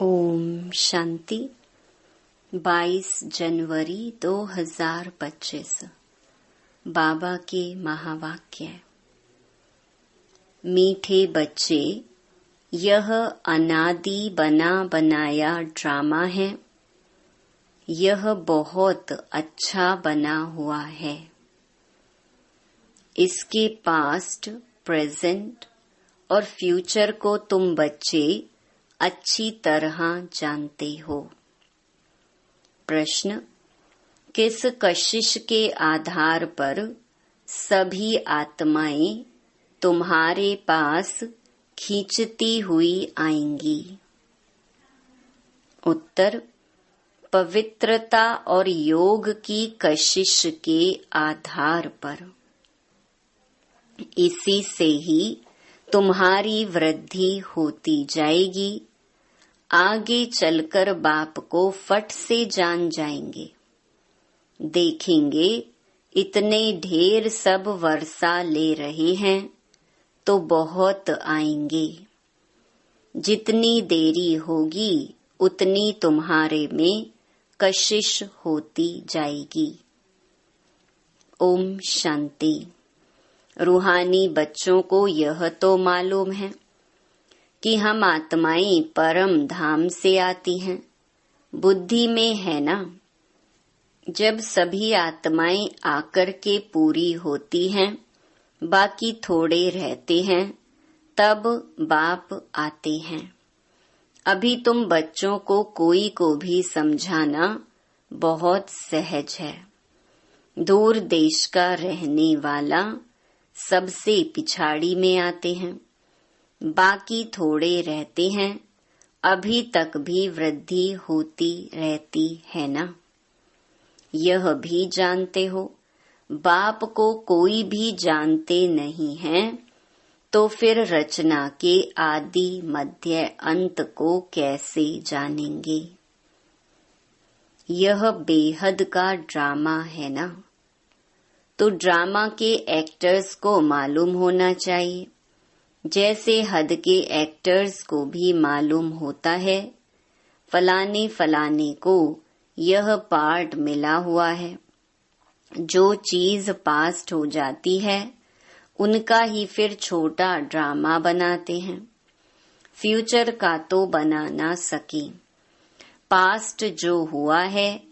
ओम शांति। 22 जनवरी 2025 बाबा के महावाक्य। मीठे बच्चे, यह अनादि बना बनाया ड्रामा है। यह बहुत अच्छा बना हुआ है। इसके पास्ट, प्रेजेंट और फ्यूचर को तुम बच्चे अच्छी तरह जानते हो। प्रश्न: किस कशिश के आधार पर सभी आत्माएं तुम्हारे पास खींचती हुई आएंगी? उत्तर: पवित्रता और योग की कशिश के आधार पर। इसी से ही तुम्हारी वृद्धि होती जाएगी। आगे चलकर बाप को फट से जान जाएंगे। देखेंगे इतने ढेर सब वर्षा ले रहे हैं तो बहुत आएंगे। जितनी देरी होगी उतनी तुम्हारे में कशिश होती जाएगी। ओम शांति। रूहानी बच्चों को यह तो मालूम है कि हम आत्माएं परम धाम से आती हैं। बुद्धि में है ना, जब सभी आत्माएं आकर के पूरी होती हैं, बाकी थोड़े रहते हैं, तब बाप आते हैं। अभी तुम बच्चों को कोई को भी समझाना बहुत सहज है। दूर देश का रहने वाला सबसे पिछाड़ी में आते हैं, बाकी थोड़े रहते हैं। अभी तक भी वृद्धि होती रहती है ना। यह भी जानते हो, बाप को कोई भी जानते नहीं है, तो फिर रचना के आदि मध्य अंत को कैसे जानेंगे? यह बेहद का ड्रामा है ना। तो ड्रामा के एक्टर्स को मालूम होना चाहिए, जैसे हद के एक्टर्स को भी मालूम होता है फलाने फलाने को यह पार्ट मिला हुआ है। जो चीज पास्ट हो जाती है उनका ही फिर छोटा ड्रामा बनाते हैं। फ्यूचर का तो बना ना सके। पास्ट जो हुआ है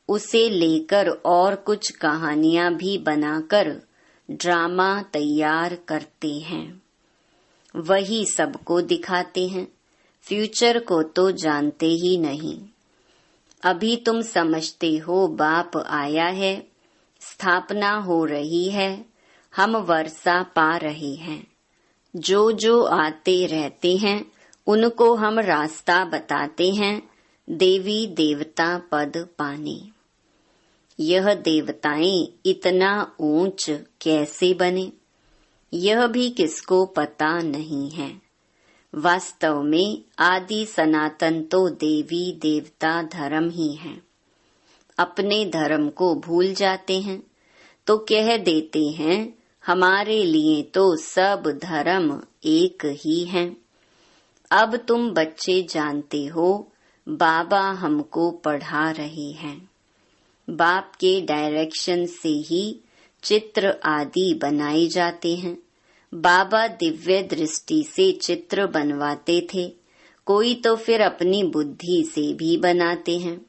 उसे लेकर और कुछ कहानियां भी बनाकर ड्रामा तैयार करते हैं। वही सबको दिखाते हैं। फ्यूचर को तो जानते ही नहीं। अभी तुम समझते हो बाप आया है, स्थापना हो रही है, हम वर्षा पा रहे हैं। जो जो आते रहते हैं उनको हम रास्ता बताते हैं देवी देवता पद पाने। यह देवताएं इतना ऊंच कैसे बने, यह भी किसको पता नहीं है। वास्तव में आदि सनातन तो देवी देवता धर्म ही है। अपने धर्म को भूल जाते हैं तो कह देते हैं हमारे लिए तो सब धर्म एक ही हैं। अब तुम बच्चे जानते हो बाबा हमको पढ़ा रहे हैं। बाप के डायरेक्शन से ही चित्र आदि बनाए जाते हैं। बाबा दिव्य दृष्टि से चित्र बनवाते थे, कोई तो फिर अपनी बुद्धि से भी बनाते हैं।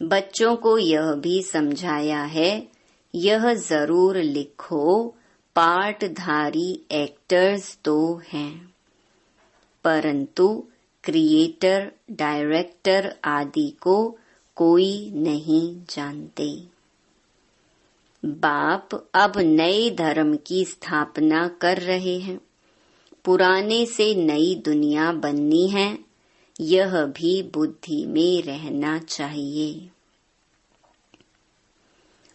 बच्चों को यह भी समझाया है, यह जरूर लिखो पार्टधारी एक्टर्स तो हैं, परंतु क्रिएटर, डायरेक्टर आदि को कोई नहीं जानते। बाप अब नए धर्म की स्थापना कर रहे हैं। पुराने से नई दुनिया बननी है, यह भी बुद्धि में रहना चाहिए।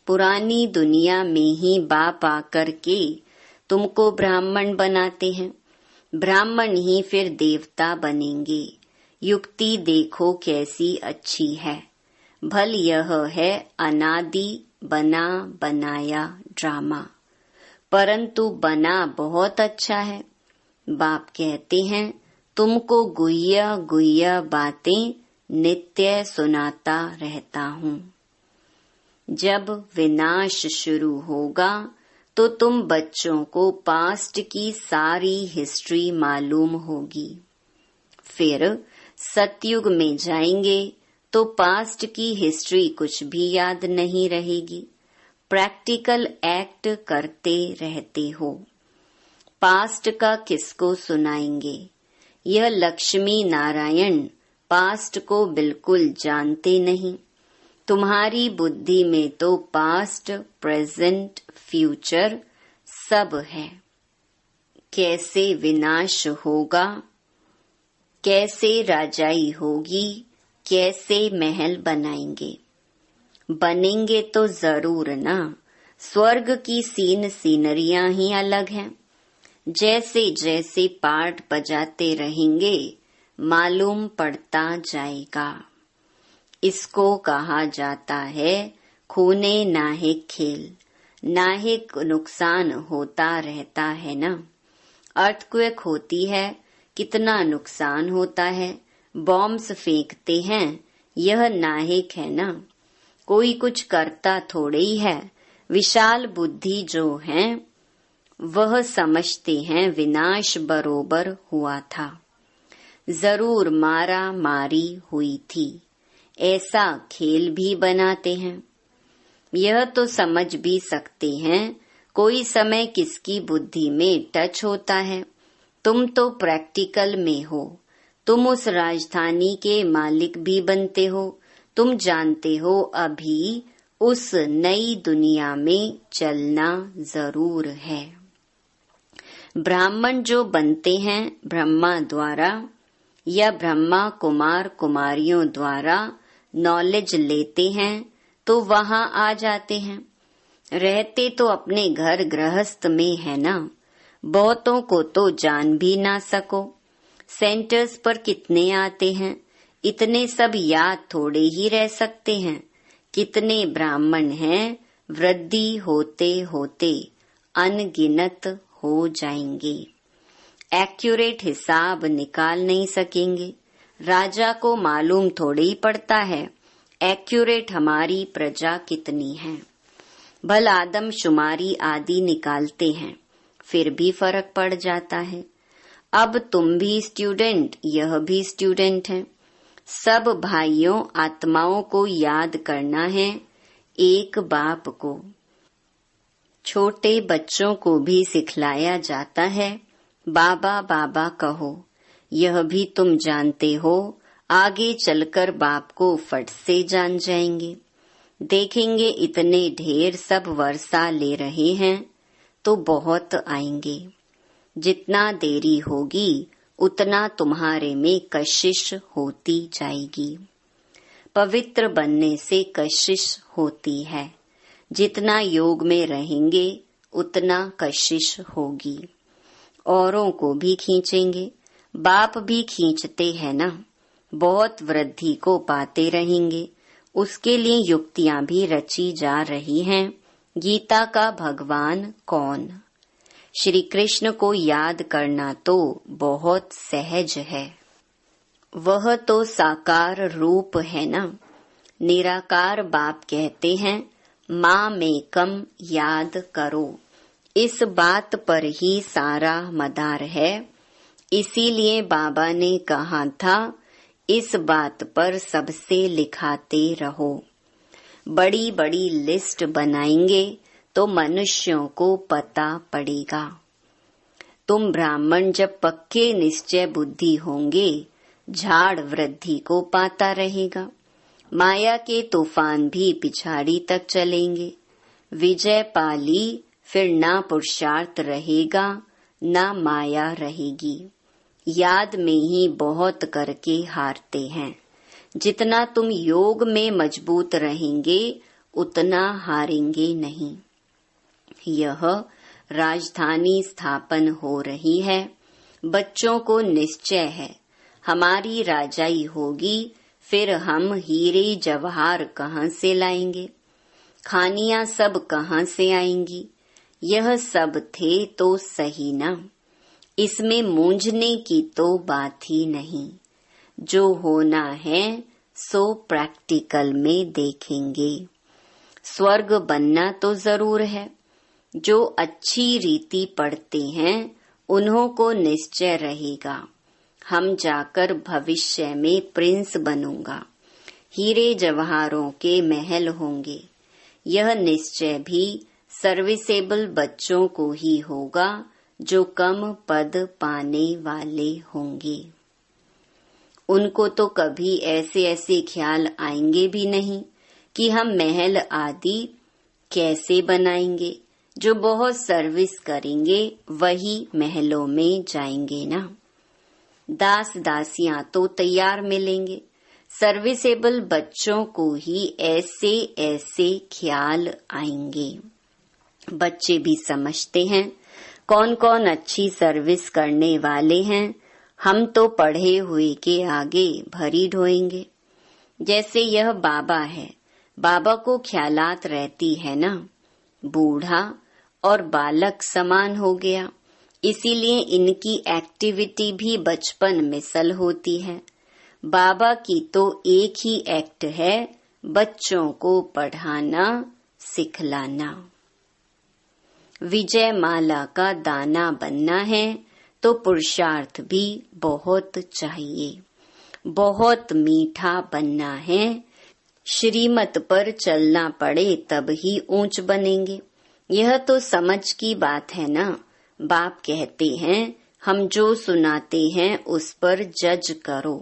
पुरानी दुनिया में ही बाप आकर के तुमको ब्राह्मण बनाते हैं। ब्राह्मण ही फिर देवता बनेंगे। युक्ति देखो कैसी अच्छी है। भल यह है अनादि बना बनाया ड्रामा, परंतु बना बहुत अच्छा है। बाप कहते हैं तुमको गुह्या गुह्या बातें नित्य सुनाता रहता हूँ। जब विनाश शुरू होगा तो तुम बच्चों को पास्ट की सारी हिस्ट्री मालूम होगी। फिर सतयुग में जाएंगे तो पास्ट की हिस्ट्री कुछ भी याद नहीं रहेगी। प्रैक्टिकल एक्ट करते रहते हो। पास्ट का किसको सुनाएंगे? यह लक्ष्मी नारायण पास्ट को बिल्कुल जानते नहीं। तुम्हारी बुद्धि में तो पास्ट, प्रेजेंट, फ्यूचर सब है। कैसे विनाश होगा, कैसे राजाई होगी, कैसे महल बनाएंगे? बनेंगे तो जरूर ना। स्वर्ग की सीनरियां ही अलग हैं। जैसे जैसे पाठ बजाते रहेंगे मालूम पड़ता जाएगा। इसको कहा जाता है खूने नाहिक खेल। नाहिक नुकसान होता रहता है ना। अर्थक्वेक होती है, कितना नुकसान होता है। बॉम्ब्स फेंकते हैं, यह नाहिक है ना। कोई कुछ करता थोड़े ही है। विशाल बुद्धि जो है वह समझते हैं विनाश बरोबर हुआ था। जरूर मारा मारी हुई थी, ऐसा खेल भी बनाते हैं। यह तो समझ भी सकते हैं कोई समय किसकी बुद्धि में टच होता है। तुम तो प्रैक्टिकल में हो। तुम उस राजधानी के मालिक भी बनते हो। तुम जानते हो अभी उस नई दुनिया में चलना जरूर है। ब्राह्मण जो बनते हैं ब्रह्मा द्वारा या ब्रह्मा कुमार कुमारियों द्वारा नॉलेज लेते हैं तो वहां आ जाते हैं। रहते तो अपने घर गृहस्थ में है ना। बहुतों को तो जान भी ना सको। सेंटर्स पर कितने आते हैं, इतने सब याद थोड़े ही रह सकते हैं। कितने ब्राह्मण हैं, वृद्धि होते होते अनगिनत हो जाएंगे। एक्यूरेट हिसाब निकाल नहीं सकेंगे। राजा को मालूम थोड़े ही पड़ता है एक्यूरेट हमारी प्रजा कितनी है। भल आदमशुमारी आदि निकालते हैं, फिर भी फर्क पड़ जाता है। अब तुम भी स्टूडेंट, यह भी स्टूडेंट है। सब भाइयों आत्माओं को याद करना है, एक बाप को। छोटे बच्चों को भी सिखलाया जाता है बाबा बाबा कहो। यह भी तुम जानते हो, आगे चलकर बाप को फट से जान जाएंगे। देखेंगे इतने ढेर सब वर्षा ले रहे हैं तो बहुत आएंगे। जितना देरी होगी उतना तुम्हारे में कशिश होती जाएगी। पवित्र बनने से कशिश होती है। जितना योग में रहेंगे उतना कशिश होगी। औरों को भी खींचेंगे, बाप भी खींचते हैं ना। बहुत वृद्धि को पाते रहेंगे, उसके लिए युक्तियां भी रची जा रही हैं। गीता का भगवान कौन? श्री कृष्ण को याद करना तो बहुत सहज है। वह तो साकार रूप है ना। निराकार बाप कहते हैं माँ मेकम याद करो। इस बात पर ही सारा मदार है। इसीलिए बाबा ने कहा था इस बात पर सबसे लिखाते रहो। बड़ी बड़ी लिस्ट बनाएंगे तो मनुष्यों को पता पड़ेगा। तुम ब्राह्मण जब पक्के निश्चय बुद्धि होंगे, झाड़ वृद्धि को पाता रहेगा। माया के तूफान भी पिछाड़ी तक चलेंगे। विजय पाली फिर ना पुरुषार्थ रहेगा ना माया रहेगी। याद में ही बहुत करके हारते हैं। जितना तुम योग में मजबूत रहेंगे उतना हारेंगे नहीं। यह राजधानी स्थापन हो रही है। बच्चों को निश्चय है हमारी राजाई होगी, फिर हम हीरे जवाहर कहाँ से लाएंगे? खानियां सब कहाँ से आएंगी? यह सब थे तो सही ना। इसमें मूंझने की तो बात ही नहीं। जो होना है सो प्रैक्टिकल में देखेंगे। स्वर्ग बनना तो जरूर है। जो अच्छी रीति पढ़ते हैं उन्हों को निश्चय रहेगा, हम जाकर भविष्य में प्रिंस बनूंगा, हीरे जवाहरों के महल होंगे। यह निश्चय भी सर्विसेबल बच्चों को ही होगा जो कम पद पाने वाले होंगे। उनको तो कभी ऐसे ऐसे ख्याल आएंगे भी नहीं कि हम महल आदि कैसे बनाएंगे। जो बहुत सर्विस करेंगे वही महलों में जाएंगे ना। दास दासियां तो तैयार मिलेंगे। सर्विसेबल बच्चों को ही ऐसे ऐसे ख्याल आएंगे। बच्चे भी समझते हैं कौन कौन अच्छी सर्विस करने वाले हैं। हम तो पढ़े हुए के आगे भरी ढोएंगे। जैसे यह बाबा है, बाबा को ख्यालात रहती है ना। बूढ़ा और बालक समान हो गया, इसीलिए इनकी एक्टिविटी भी बचपन मिसल होती है। बाबा की तो एक ही एक्ट है, बच्चों को पढ़ाना सिखलाना। विजय माला का दाना बनना है तो पुरुषार्थ भी बहुत चाहिए। बहुत मीठा बनना है, श्रीमत पर चलना पड़े तब ही ऊंच बनेंगे। यह तो समझ की बात है ना। बाप कहते हैं हम जो सुनाते हैं उस पर जज करो।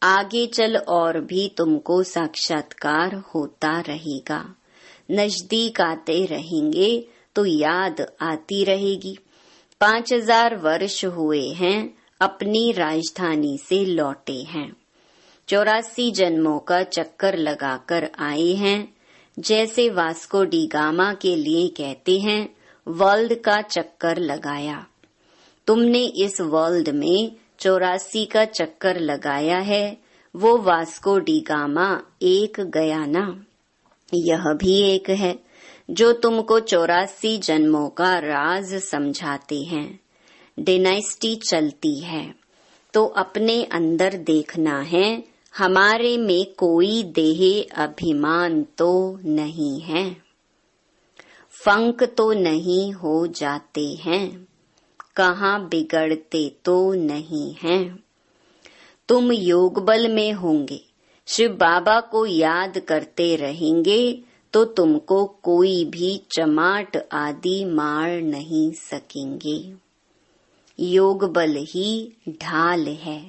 आगे चल और भी तुमको साक्षात्कार होता रहेगा। नजदीक आते रहेंगे तो याद आती रहेगी। 5000 वर्ष हुए हैं अपनी राजधानी से लौटे हैं। 84 जन्मों का चक्कर लगाकर आए हैं। जैसे वास्को डी गामा के लिए कहते हैं वर्ल्ड का चक्कर लगाया। तुमने इस वर्ल्ड में 84 का चक्कर लगाया है, वो वास्को डी गामा एक गया ना। यह भी एक है जो तुमको 84 जन्मों का राज समझाते हैं। डायनेस्टी चलती है तो अपने अंदर देखना है, हमारे में कोई देह अभिमान तो नहीं है। फंक तो नहीं हो जाते हैं, कहाँ बिगड़ते तो नहीं हैं। तुम योग बल में होंगे, शिव बाबा को याद करते रहेंगे तो तुमको कोई भी चमाट आदि मार नहीं सकेंगे। योग बल ही ढाल है,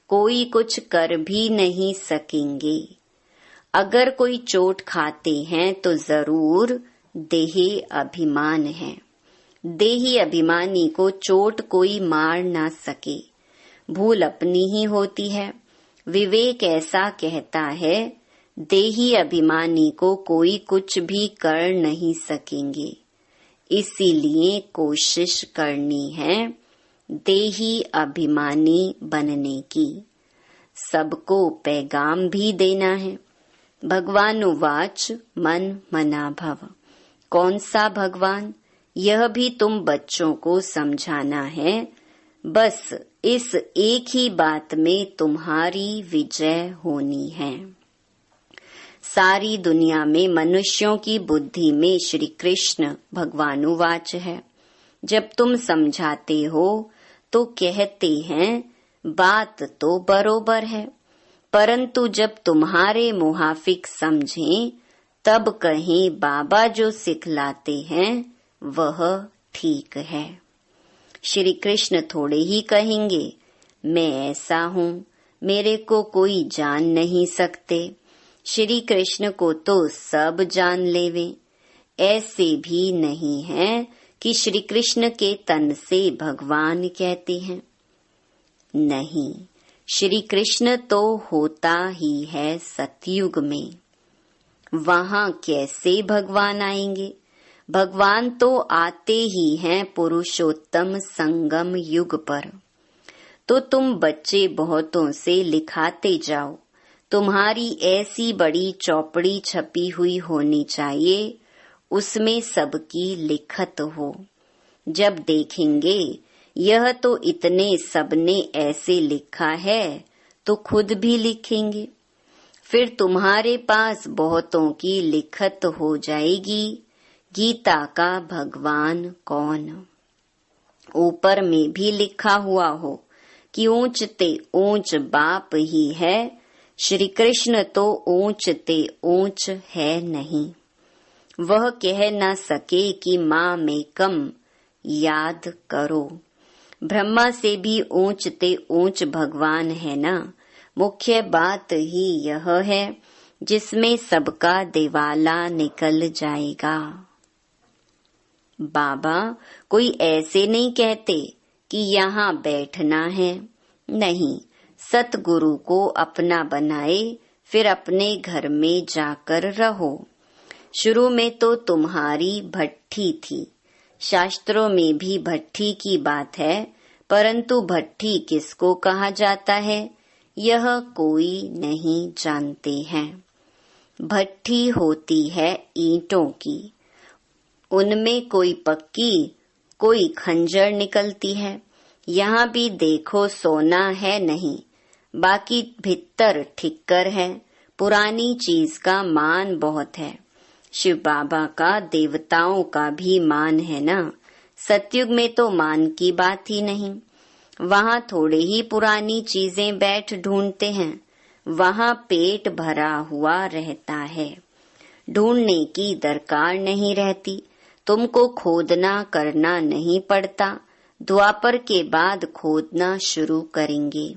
कोई कुछ कर भी नहीं सकेंगे। अगर कोई चोट खाते हैं तो जरूर देही अभिमान है। देही अभिमानी को चोट कोई मार ना सके, भूल अपनी ही होती है। विवेक ऐसा कहता है देही अभिमानी को कोई कुछ भी कर नहीं सकेंगे। इसीलिए कोशिश करनी है देही अभिमानी बनने की। सबको पैगाम भी देना है। भगवान उवाच मन मना भव। कौन सा भगवान, यह भी तुम बच्चों को समझाना है। बस इस एक ही बात में तुम्हारी विजय होनी है। सारी दुनिया में मनुष्यों की बुद्धि में श्री कृष्ण भगवानुवाच है। जब तुम समझाते हो तो कहते हैं बात तो बरोबर है, परंतु जब तुम्हारे मुहाफिक समझें तब कहें बाबा जो सिखलाते हैं वह ठीक है। श्री कृष्ण थोड़े ही कहेंगे मैं ऐसा हूँ, मेरे को कोई जान नहीं सकते। श्री कृष्ण को तो सब जान लेवे। ऐसे भी नहीं है कि श्री कृष्ण के तन से भगवान कहते हैं। नहीं, श्री कृष्ण तो होता ही है सतयुग में। वहाँ कैसे भगवान आएंगे? भगवान तो आते ही हैं पुरुषोत्तम संगम युग पर। तो तुम बच्चे बहुतों से लिखाते जाओ। तुम्हारी ऐसी बड़ी चौपड़ी छपी हुई होनी चाहिए, उसमें सबकी लिखत हो। जब देखेंगे यह तो इतने सबने ऐसे लिखा है तो खुद भी लिखेंगे। फिर तुम्हारे पास बहुतों की लिखत हो जाएगी, गीता का भगवान कौन। ऊपर में भी लिखा हुआ हो कि ऊंच ते ऊंच बाप ही है, श्री कृष्ण तो ऊंच ते ऊंच है नहीं। वह कह न सके कि माँ में कम याद करो। ब्रह्मा से भी ऊंच ते ऊंच भगवान है ना। मुख्य बात ही यह है जिसमें सबका दिवाला निकल जाएगा। बाबा कोई ऐसे नहीं कहते कि यहाँ बैठना है, नहीं, सतगुरु को अपना बनाए फिर अपने घर में जाकर रहो। शुरू में तो तुम्हारी भट्ठी थी, शास्त्रों में भी भट्ठी की बात है, परंतु भट्ठी किसको कहा जाता है यह कोई नहीं जानते हैं। भट्ठी होती है ईंटों की, उनमें कोई पक्की कोई खंजर निकलती है। यहाँ भी देखो सोना है नहीं, बाकी भीतर ठिक्कर है। पुरानी चीज का मान बहुत है। शिव बाबा का देवताओं का भी मान है ना। सतयुग में तो मान की बात ही नहीं। वहाँ थोड़े ही पुरानी चीजें बैठ ढूंढते हैं, वहाँ पेट भरा हुआ रहता है। ढूंढने की दरकार नहीं रहती, तुमको खोदना करना नहीं पड़ता। द्वापर के बाद खोदना शुरू करेंगे।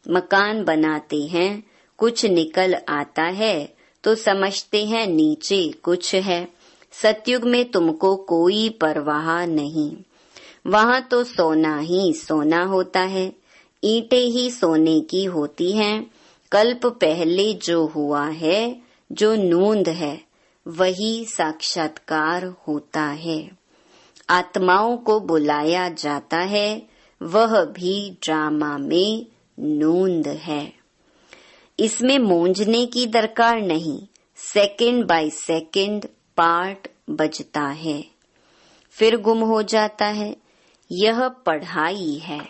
मकान बनाते हैं, कुछ निकल आता है तो समझते हैं नीचे कुछ है। सतयुग में तुमको कोई परवाह नहीं, वहाँ तो सोना ही सोना होता है, ईंटें ही सोने की होती हैं। कल्प पहले जो हुआ है, जो नूंद है, वही साक्षात्कार होता है। आत्माओं को बुलाया जाता है, वह भी ड्रामा में नूंद है। इसमें मूंझने की दरकार नहीं, सेकंड बाय सेकंड पार्ट बजता है, फिर गुम हो जाता है। यह पढ़ाई है।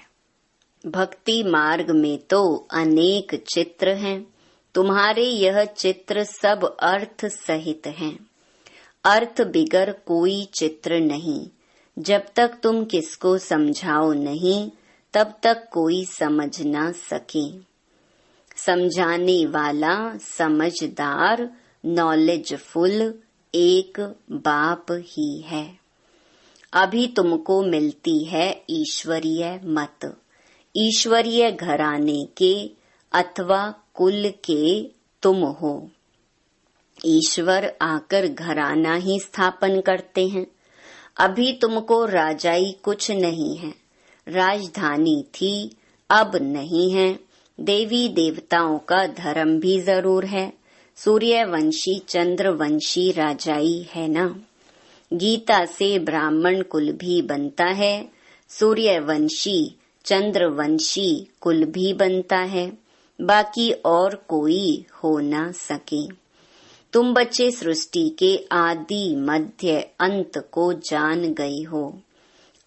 भक्ति मार्ग में तो अनेक चित्र हैं, तुम्हारे यह चित्र सब अर्थ सहित हैं। अर्थ बिगर कोई चित्र नहीं। जब तक तुम किसको समझाओ नहीं, तब तक कोई समझ ना सके। समझाने वाला समझदार नॉलेजफुल एक बाप ही है। अभी तुमको मिलती है ईश्वरीय मत, ईश्वरीय घराने के अथवा कुल के तुम हो। ईश्वर आकर घराना ही स्थापन करते हैं। अभी तुमको राजाई कुछ नहीं है, राजधानी थी अब नहीं है। देवी देवताओं का धर्म भी जरूर है, सूर्यवंशी चंद्रवंशी राजाई है ना। गीता से ब्राह्मण कुल भी बनता है, सूर्यवंशी चंद्रवंशी कुल भी बनता है, बाकी और कोई हो ना सके। तुम बच्चे सृष्टि के आदि मध्य अंत को जान गए हो।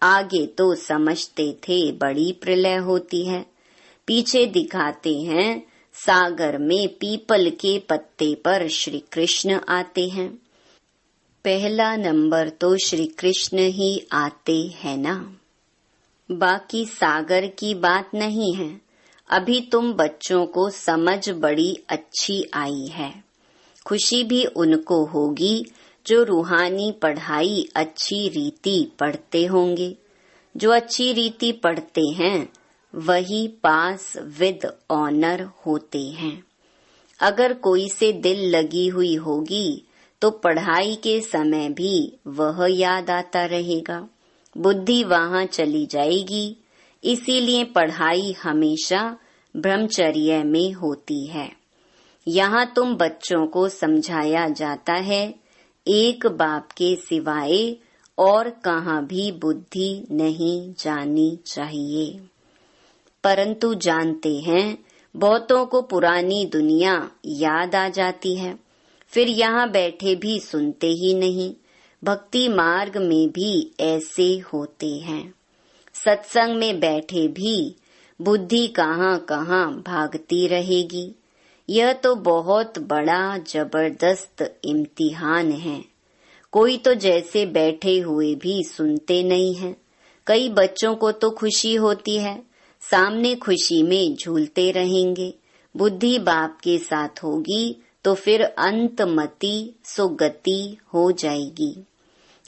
आगे तो समझते थे बड़ी प्रलय होती है, पीछे दिखाते हैं सागर में पीपल के पत्ते पर श्री कृष्ण आते हैं। पहला नंबर तो श्री कृष्ण ही आते हैं ना, बाकी सागर की बात नहीं है। अभी तुम बच्चों को समझ बड़ी अच्छी आई है। खुशी भी उनको होगी जो रूहानी पढ़ाई अच्छी रीति पढ़ते होंगे। जो अच्छी रीति पढ़ते हैं वही पास विद ऑनर होते हैं। अगर कोई से दिल लगी हुई होगी तो पढ़ाई के समय भी वह याद आता रहेगा, बुद्धि वहाँ चली जाएगी। इसीलिए पढ़ाई हमेशा ब्रह्मचर्य में होती है। यहाँ तुम बच्चों को समझाया जाता है, एक बाप के सिवाय और कहाँ भी बुद्धि नहीं जानी चाहिए। परंतु जानते हैं बहुतों को पुरानी दुनिया याद आ जाती है, फिर यहाँ बैठे भी सुनते ही नहीं। भक्ति मार्ग में भी ऐसे होते हैं। सत्संग में बैठे भी बुद्धि कहाँ कहाँ भागती रहेगी। यह तो बहुत बड़ा जबरदस्त इम्तिहान है। कोई तो जैसे बैठे हुए भी सुनते नहीं हैं। कई बच्चों को तो खुशी होती है, सामने खुशी में झूलते रहेंगे। बुद्धि बाप के साथ होगी तो फिर अंतमति सुगति हो जाएगी।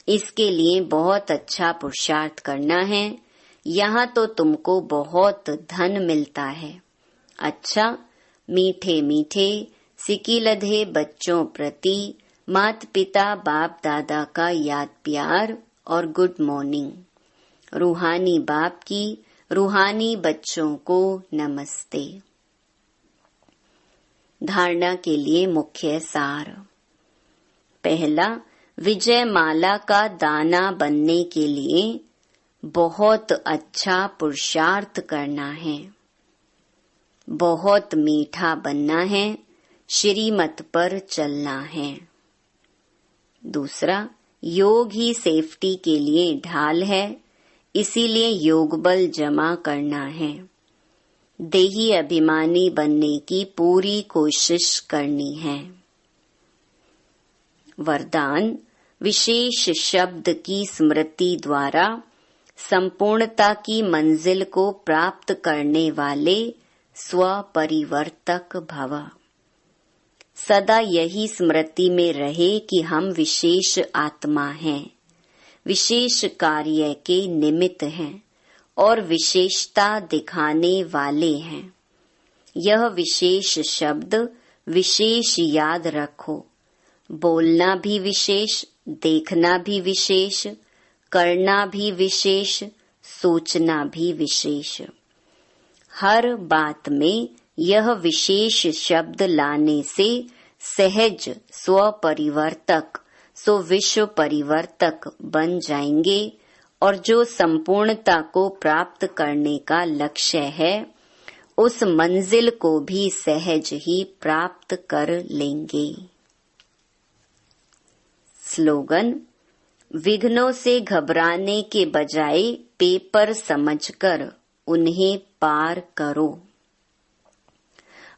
इसके लिए बहुत अच्छा पुरुषार्थ करना है। यहाँ तो तुमको बहुत धन मिलता है। अच्छा, मीठे मीठे सिकिलधे बच्चों प्रति माता पिता बाप दादा का याद प्यार और गुड मॉर्निंग। रूहानी बाप की रूहानी बच्चों को नमस्ते। धारणा के लिए मुख्य सार। पहला, विजय माला का दाना बनने के लिए बहुत अच्छा पुरुषार्थ करना है। बहुत मीठा बनना है, श्रीमत पर चलना है। दूसरा, योग ही सेफ्टी के लिए ढाल है, इसीलिए योग बल जमा करना है। देही अभिमानी बनने की पूरी कोशिश करनी है। वरदान, विशेष शब्द की स्मृति द्वारा संपूर्णता की मंजिल को प्राप्त करने वाले स्वपरिवर्तक भव। सदा यही स्मृति में रहे कि हम विशेष आत्मा हैं, विशेष कार्य के निमित्त हैं और विशेषता दिखाने वाले हैं। यह विशेष शब्द विशेष याद रखो। बोलना भी विशेष, देखना भी विशेष, करना भी विशेष, सोचना भी विशेष। हर बात में यह विशेष शब्द लाने से सहज स्वपरिवर्तक सो विश्व परिवर्तक बन जाएंगे और जो संपूर्णता को प्राप्त करने का लक्ष्य है उस मंजिल को भी सहज ही प्राप्त कर लेंगे। स्लोगन, विघ्नों से घबराने के बजाय पेपर समझकर उन्हें पार करो।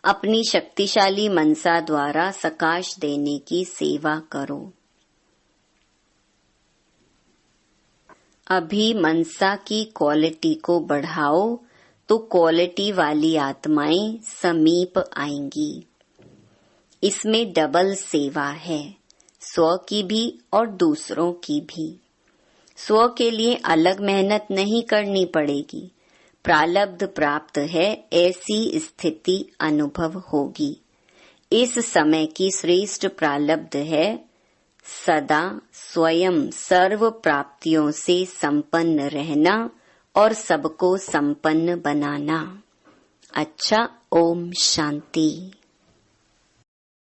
अपनी शक्तिशाली मनसा द्वारा सकाश देने की सेवा करो। अभी मनसा की क्वालिटी को बढ़ाओ तो क्वालिटी वाली आत्माएं समीप आएंगी। इसमें डबल सेवा है, स्व की भी और दूसरों की भी। स्व के लिए अलग मेहनत नहीं करनी पड़ेगी। प्रालब्ध प्राप्त है ऐसी स्थिति अनुभव होगी। इस समय की श्रेष्ठ प्रालब्ध है सदा स्वयं सर्व प्राप्तियों से संपन्न रहना और सबको संपन्न बनाना। अच्छा, ओम शांति।